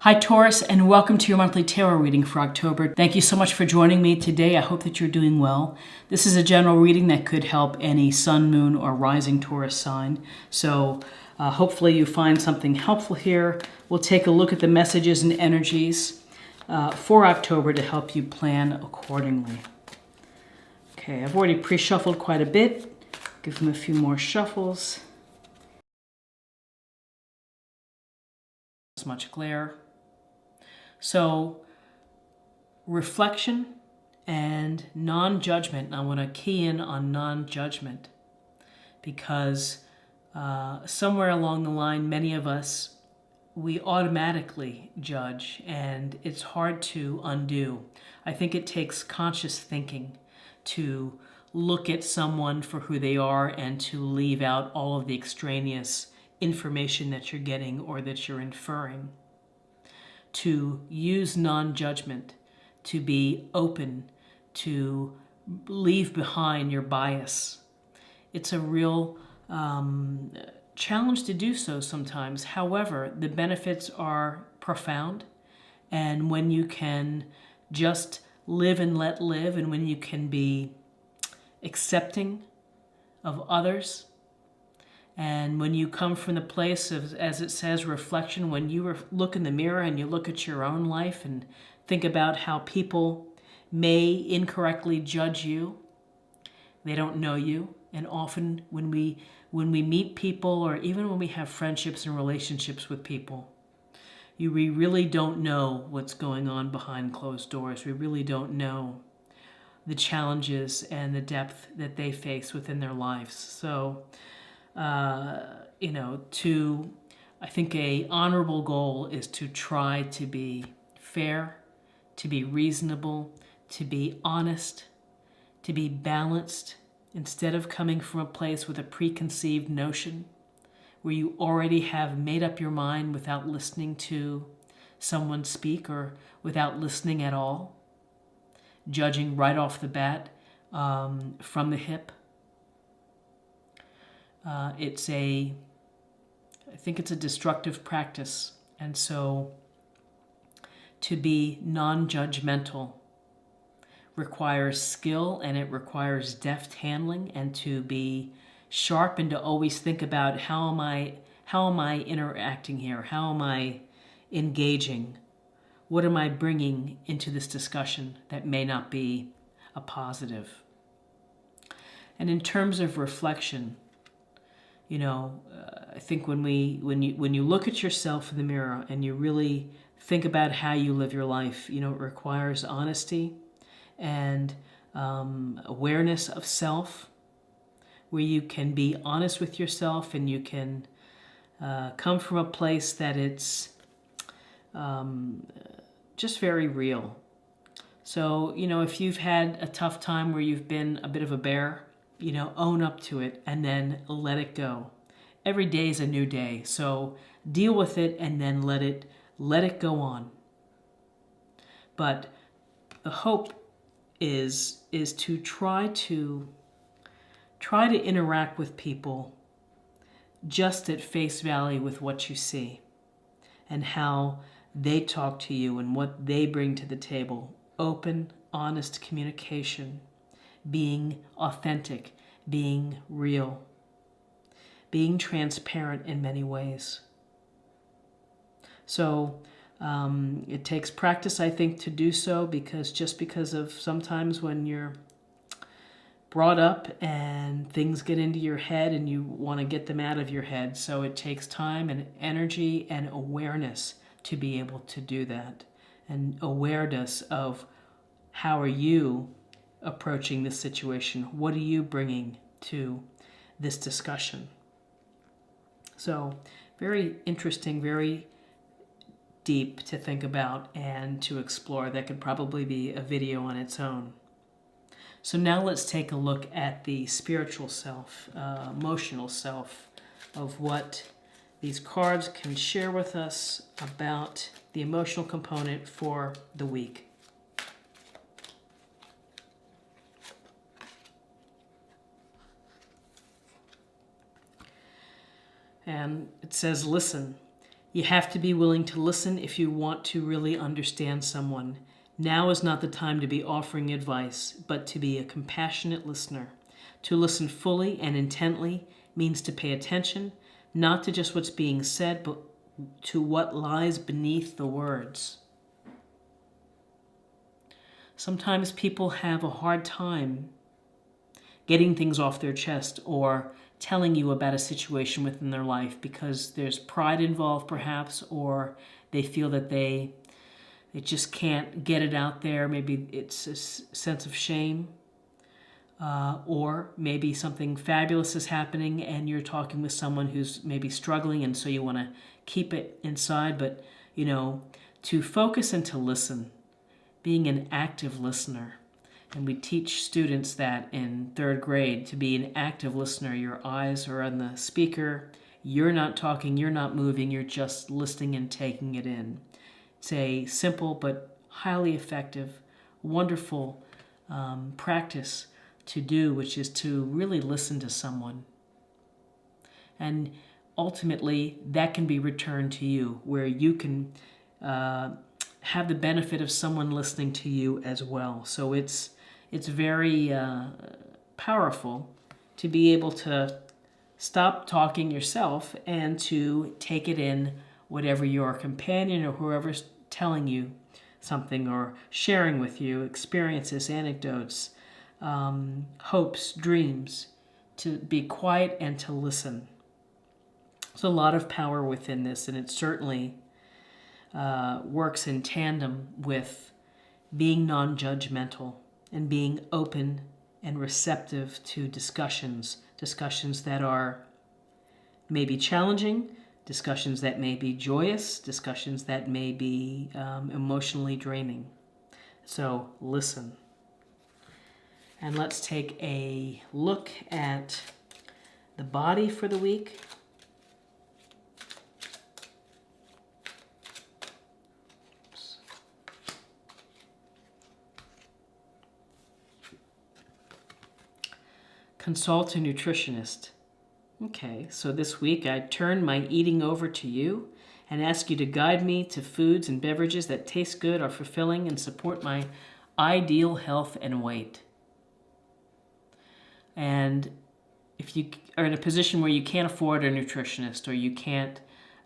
Hi Taurus, and welcome to your monthly tarot reading for October. Thank you so much for joining me today. I hope that you're doing well. This is a general reading that could help any sun, moon, or rising Taurus sign. So hopefully you find something helpful here. We'll take a look at the messages and energies for October to help you plan accordingly. Okay, I've already pre-shuffled quite a bit. Give them a few more shuffles. As much glare. So, reflection and non-judgment. I want to key in on non-judgment because somewhere along the line, many of us, we automatically judge, and it's hard to undo. I think it takes conscious thinking to look at someone for who they are and to leave out all of the extraneous information that you're getting or that you're inferring. To use non-judgment, to be open, to leave behind your bias. It's a real challenge to do so sometimes. However, the benefits are profound, and when you can just live and let live, and when you can be accepting of others, and when you come from the place of, as it says, reflection, when you look in the mirror and you look at your own life and think about how people may incorrectly judge you, they don't know you. And often when we meet people, or even when we have friendships and relationships with people, we really don't know what's going on behind closed doors. We really don't know the challenges and the depth that they face within their lives. So, I think a honorable goal is to try to be fair, to be reasonable, to be honest, to be balanced, instead of coming from a place with a preconceived notion where you already have made up your mind without listening to someone speak or without listening at all, judging right off the bat from the hip. I think it's a destructive practice. And so to be non-judgmental requires skill, and it requires deft handling, and to be sharp and to always think about how am I interacting here? How am I engaging? What am I bringing into this discussion that may not be a positive? And in terms of reflection, I think when you look at yourself in the mirror and you really think about how you live your life, it requires honesty and awareness of self, where you can be honest with yourself and you can come from a place that it's just very real. So, if you've had a tough time where you've been a bit of a bear, own up to it and then let it go. Every day is a new day, so deal with it and then let it go on. But the hope is to try to interact with people just at face value with what you see and how they talk to you and what they bring to the table. Open, honest communication. Being authentic, being real, being transparent in many ways. So it takes practice, I think, to do so, because of sometimes when you're brought up and things get into your head and you want to get them out of your head. So it takes time and energy and awareness to be able to do that, and awareness of how are you approaching this situation? What are you bringing to this discussion? So very interesting, very deep to think about and to explore. That could probably be a video on its own. So now let's take a look at the spiritual self, emotional self, of what these cards can share with us about the emotional component for the week. And it says, listen, You have to be willing to listen if you want to really understand someone. Now is not the time to be offering advice, but to be a compassionate listener. To listen fully and intently means to pay attention, not to just what's being said, but to what lies beneath the words. Sometimes people have a hard time getting things off their chest or telling you about a situation within their life because there's pride involved perhaps, or they feel that they just can't get it out there. Maybe it's a sense of shame, or maybe something fabulous is happening and you're talking with someone who's maybe struggling, and so you want to keep it inside. But, to focus and to listen, being an active listener. And we teach students that in 3rd grade to be an active listener. Your eyes are on the speaker. You're not talking, you're not moving, you're just listening and taking it in. It's a simple but highly effective, wonderful practice to do, which is to really listen to someone. And ultimately, that can be returned to you, where you can have the benefit of someone listening to you as well. So it's very powerful to be able to stop talking yourself and to take it in, whatever your companion or whoever's telling you something or sharing with you, experiences, anecdotes, hopes, dreams, to be quiet and to listen. There's a lot of power within this, and it certainly works in tandem with being non-judgmental and being open and receptive to discussions that are maybe challenging, discussions that may be joyous, discussions that may be emotionally draining. So listen. And let's take a look at the body for the week. Consult a nutritionist. Okay, so this week I turn my eating over to you and ask you to guide me to foods and beverages that taste good, are fulfilling, and support my ideal health and weight. And if you are in a position where you can't afford a nutritionist, or you can't,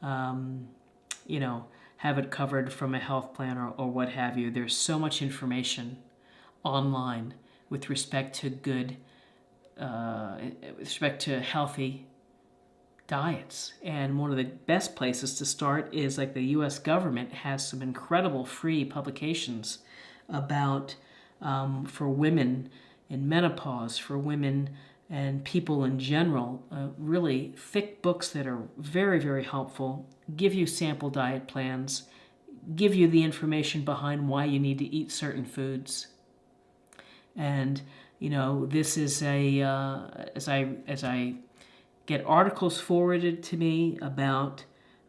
have it covered from a health plan or what have you, there's so much information online with respect to with respect to healthy diets. And one of the best places to start is, like, the U.S. government has some incredible free publications about, for women in menopause, for women and people in general, really thick books that are very, very helpful, give you sample diet plans, give you the information behind why you need to eat certain foods. And this is as I get articles forwarded to me about,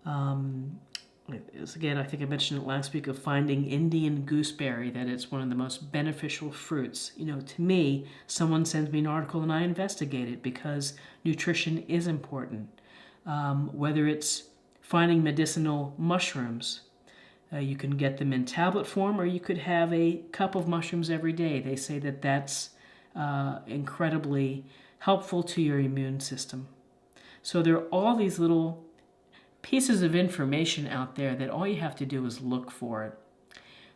again, I think I mentioned it last week, of finding Indian gooseberry, that it's one of the most beneficial fruits. To me, someone sends me an article and I investigate it, because nutrition is important. Whether it's finding medicinal mushrooms, you can get them in tablet form, or you could have a cup of mushrooms every day. They say that that's incredibly helpful to your immune system. So there are all these little pieces of information out there that all you have to do is look for it.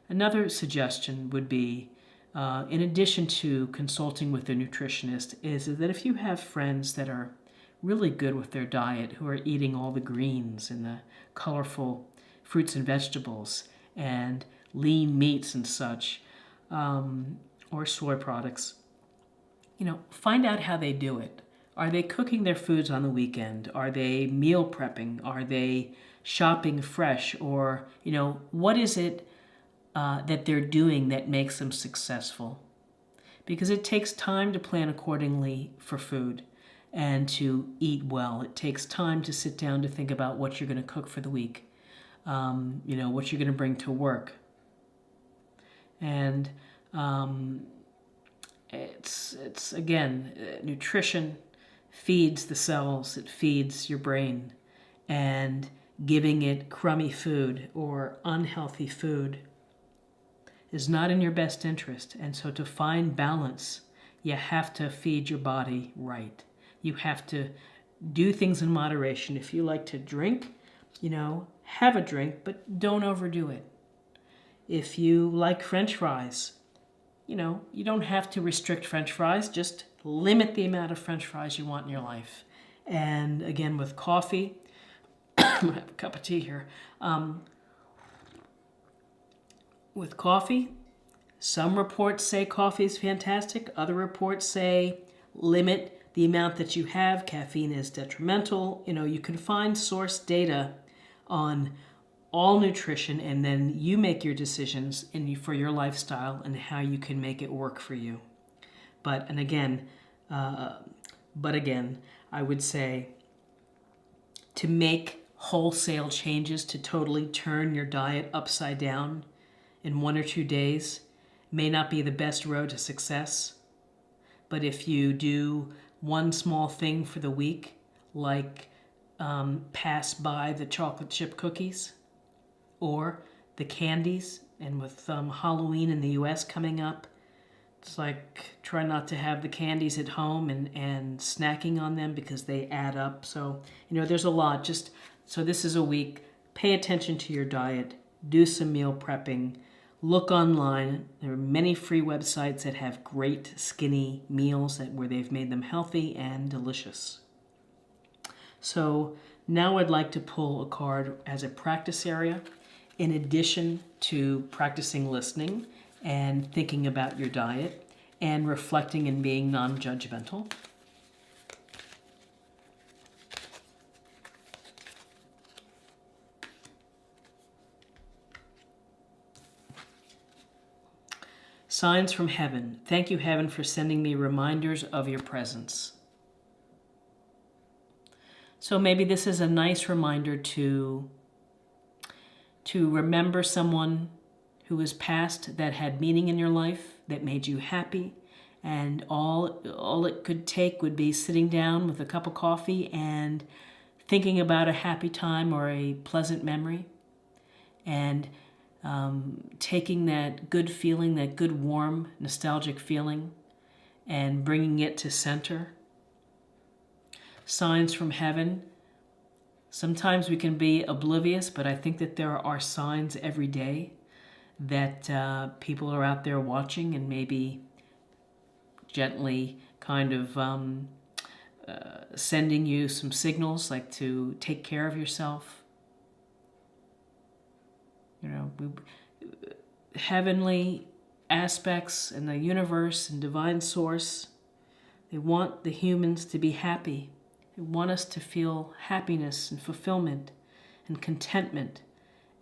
Another suggestion would be, in addition to consulting with a nutritionist, is that if you have friends that are really good with their diet, who are eating all the greens and the colorful fruits and vegetables and lean meats and such, or soy products, find out how they do it. Are they cooking their foods on the weekend? Are they meal prepping? Are they shopping fresh? Or, what is it that they're doing that makes them successful? Because it takes time to plan accordingly for food and to eat well. It takes time to sit down to think about what you're going to cook for the week, what you're going to bring to work. And it's again, nutrition feeds the cells, it feeds your brain, and giving it crummy food or unhealthy food is not in your best interest. And so to find balance, you have to feed your body right. You have to do things in moderation. If you like to drink, have a drink, but don't overdo it. If you like French fries, you don't have to restrict French fries, just limit the amount of French fries you want in your life. And again, with coffee, I'm gonna have a cup of tea here. With coffee, some reports say coffee is fantastic. Other reports say limit the amount that you have. Caffeine is detrimental. You can find source data on all nutrition, and then you make your decisions for your lifestyle and how you can make it work for you. But again, I would say to make wholesale changes to totally turn your diet upside down in 1 or 2 days may not be the best road to success. But if you do one small thing for the week, like pass by the chocolate chip cookies or the candies, and with Halloween in the US coming up, it's like try not to have the candies at home and snacking on them because they add up. So, there's a lot. So this is a week. Pay attention to your diet. Do some meal prepping. Look online. There are many free websites that have great skinny meals where they've made them healthy and delicious. So now I'd like to pull a card as a practice area in addition to practicing listening and thinking about your diet and reflecting and being non-judgmental. Signs from heaven. Thank you, heaven, for sending me reminders of your presence. So maybe this is a nice reminder to remember someone who was past that had meaning in your life, that made you happy, and all it could take would be sitting down with a cup of coffee and thinking about a happy time or a pleasant memory, and taking that good feeling, that good, warm, nostalgic feeling, and bringing it to center. Signs from heaven. Sometimes we can be oblivious, but I think that there are signs every day that people are out there watching and maybe gently kind of sending you some signals, like to take care of yourself. Heavenly aspects and the universe and divine source, they want the humans to be happy. They want us to feel happiness and fulfillment and contentment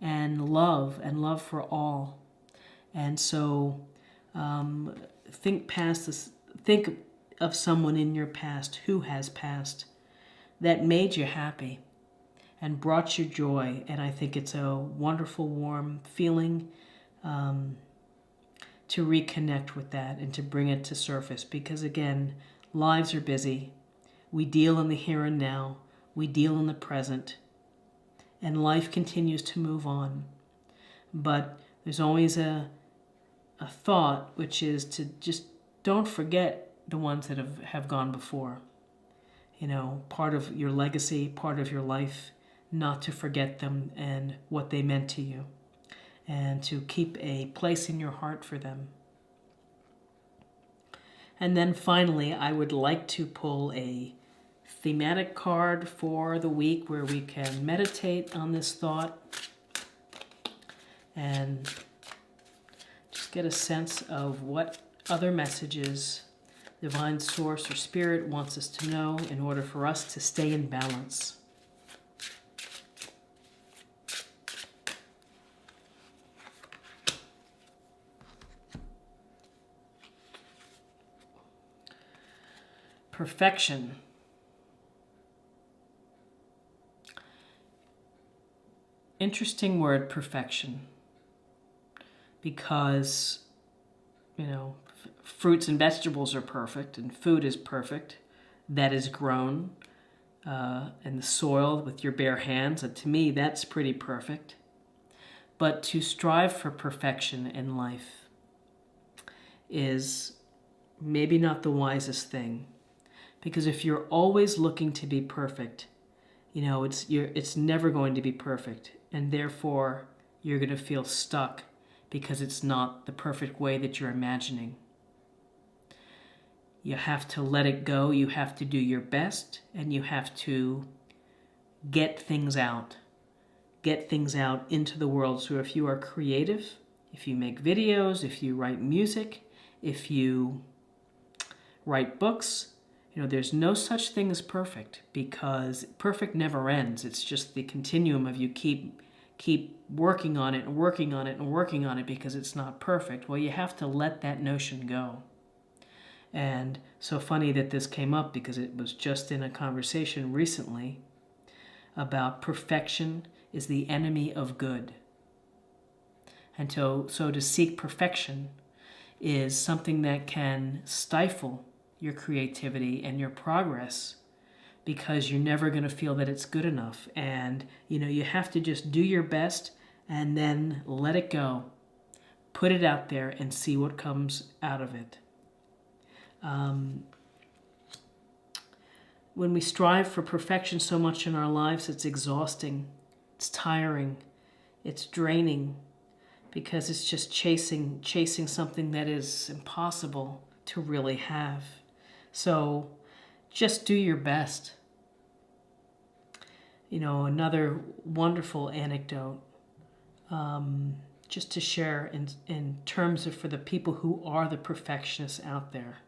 and love for all. And so think past this. Think of someone in your past who has passed that made you happy and brought you joy. And I think it's a wonderful, warm feeling to reconnect with that and to bring it to surface. Because again, lives are busy. We deal in the here and now. We deal in the present. And life continues to move on. But there's always a thought, which is to just don't forget the ones that have gone before. Part of your legacy, part of your life, not to forget them and what they meant to you, and to keep a place in your heart for them. And then finally, I would like to pull a thematic card for the week where we can meditate on this thought and just get a sense of what other messages divine source or spirit wants us to know in order for us to stay in balance. Perfection. Interesting word, perfection, because, fruits and vegetables are perfect and food is perfect that is grown. in the soil with your bare hands. And to me, that's pretty perfect. But to strive for perfection in life is maybe not the wisest thing. Because if you're always looking to be perfect, it's never going to be perfect. And therefore, you're going to feel stuck because it's not the perfect way that you're imagining. You have to let it go. You have to do your best, and you have to get things out. Get things out into the world. So if you are creative, if you make videos, if you write music, if you write books, there's no such thing as perfect, because perfect never ends. It's just the continuum of you keep working on it and working on it and working on it because it's not perfect. Well, you have to let that notion go. And so funny that this came up, because it was just in a conversation recently about perfection is the enemy of good. And so to seek perfection is something that can stifle your creativity and your progress, because you're never going to feel that it's good enough. And, you have to just do your best and then let it go. Put it out there and see what comes out of it. When we strive for perfection so much in our lives, it's exhausting, it's tiring, it's draining, because it's just chasing something that is impossible to really have. So just do your best. Another wonderful anecdote, just to share in terms of for the people who are the perfectionists out there.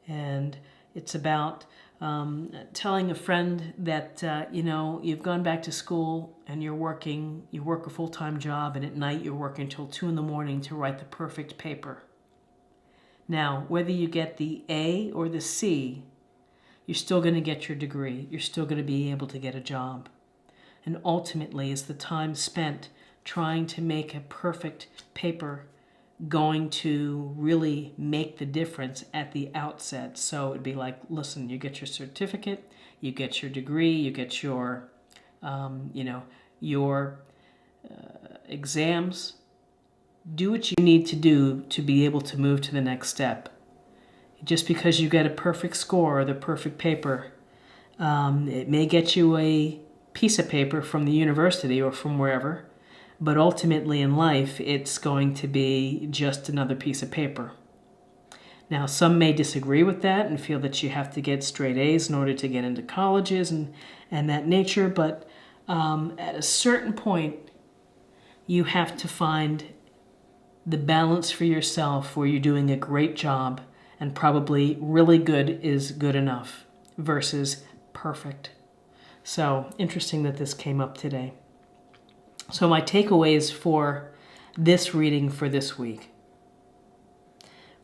And it's about telling a friend that, you've gone back to school and you work a full-time job, and at night you're working until 2 a.m. to write the perfect paper. Now, whether you get the A or the C, you're still going to get your degree. You're still going to be able to get a job. And ultimately, is the time spent trying to make a perfect paper going to really make the difference at the outset? So it'd be like, listen, you get your certificate, you get your degree, you get your, exams. Do what you need to do to be able to move to the next step. Just because you get a perfect score or the perfect paper, it may get you a piece of paper from the university or from wherever, but ultimately in life, it's going to be just another piece of paper. Now, some may disagree with that and feel that you have to get straight A's in order to get into colleges and that nature, but at a certain point, you have to find the balance for yourself where you're doing a great job and probably really good is good enough versus perfect. So interesting that this came up today. So my takeaways for this reading for this week.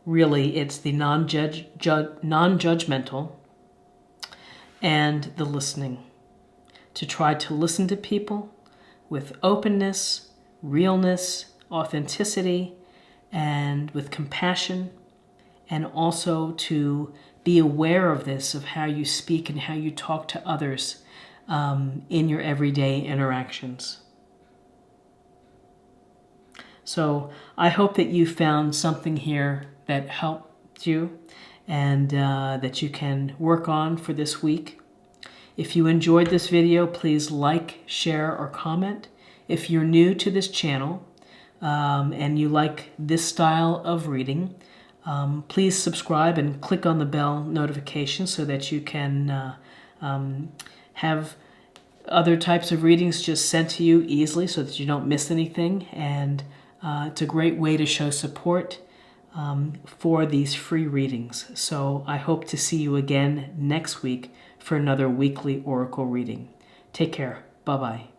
Really, it's the non-judgmental and the listening. To try to listen to people with openness, realness, authenticity, and with compassion, and also to be aware of this, of how you speak and how you talk to others in your everyday interactions. So I hope that you found something here that helped you and that you can work on for this week. If you enjoyed this video, please like, share, or comment. If you're new to this channel and you like this style of reading, please subscribe and click on the bell notification so that you can have other types of readings just sent to you easily so that you don't miss anything. And it's a great way to show support for these free readings. So I hope to see you again next week for another weekly Oracle reading. Take care. Bye-bye.